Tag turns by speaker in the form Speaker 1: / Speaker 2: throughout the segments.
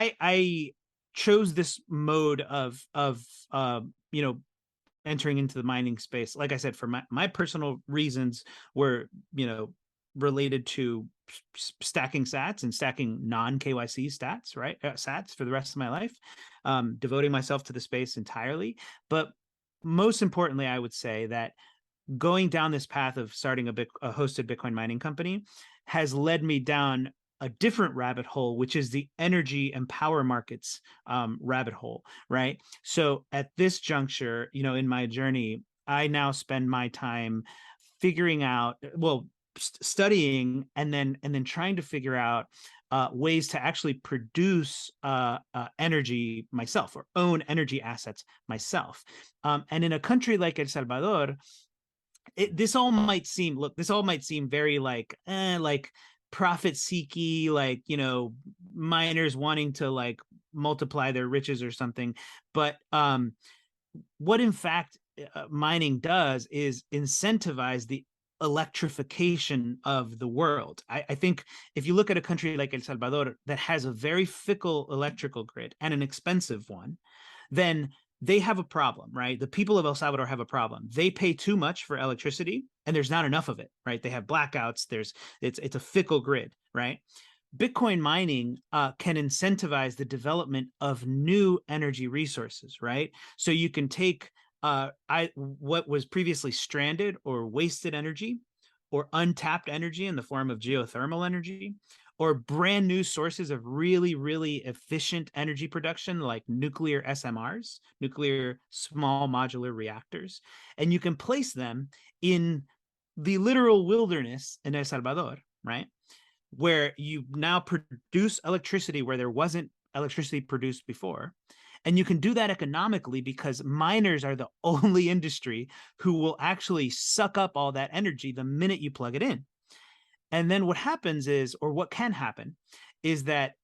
Speaker 1: I chose this mode of you know, entering into the mining space, like I said, for my personal reasons were, you know, related to stacking sats and stacking non KYC stats, right? Sats for the rest of my life, devoting myself to the space entirely. But most importantly, I would say that going down this path of starting a hosted Bitcoin mining company has led me down a different rabbit hole, which is the energy and power markets rabbit hole, right? So at this juncture, you know, in my journey, I now spend my time figuring out, well, studying and then trying to figure out ways to actually produce energy myself or own energy assets myself. And in a country like El Salvador, this all might seem, look, this all might seem very like profit seeky, like, you know, miners wanting to like multiply their riches or something. But what in fact mining does is incentivize the electrification of the world. I think if you look at a country like El Salvador that has a very fickle electrical grid and an expensive one, then they have a problem, right? The people of El Salvador have a problem. They pay too much for electricity and there's not enough of it, right? They have blackouts. It's a fickle grid, right? Bitcoin mining can incentivize the development of new energy resources, right? So you can take what was previously stranded or wasted energy or untapped energy in the form of geothermal energy, or brand new sources of really, really efficient energy production like nuclear SMRs, nuclear small modular reactors. And you can place them in the literal wilderness in El Salvador, right? Where you now produce electricity where there wasn't electricity produced before. And you can do that economically because miners are the only industry who will actually suck up all that energy the minute you plug it in. And then what happens is, or what can happen, is that,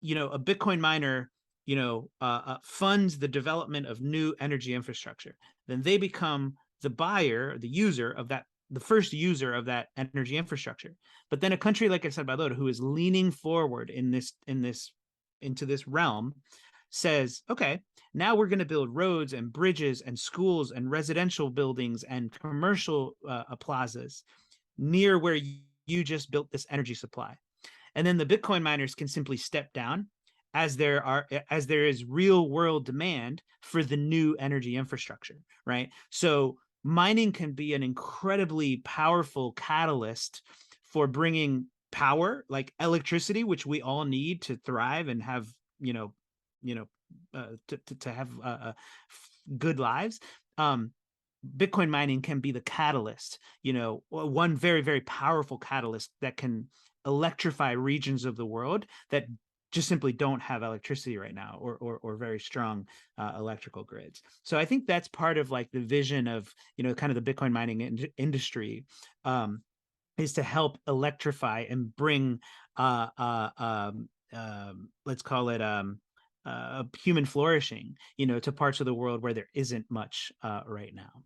Speaker 1: you know, a Bitcoin miner, you know, funds the development of new energy infrastructure. Then they become the buyer, the user of that, the first user of that energy infrastructure. But then a country like El Salvador, who is leaning forward into this realm, says, okay, now we're going to build roads and bridges and schools and residential buildings and commercial plazas near where you just built this energy supply. And then the Bitcoin miners can simply step down as there is real world demand for the new energy infrastructure, right? So mining can be an incredibly powerful catalyst for bringing power, like electricity, which we all need to thrive and have, to have good lives. Bitcoin mining can be the catalyst, you know, one very, very powerful catalyst that can electrify regions of the world that just simply don't have electricity right now, or very strong electrical grids. So I think that's part of like the vision of, you know, kind of the Bitcoin mining industry, is to help electrify and bring let's call it human flourishing, you know, to parts of the world where there isn't much right now.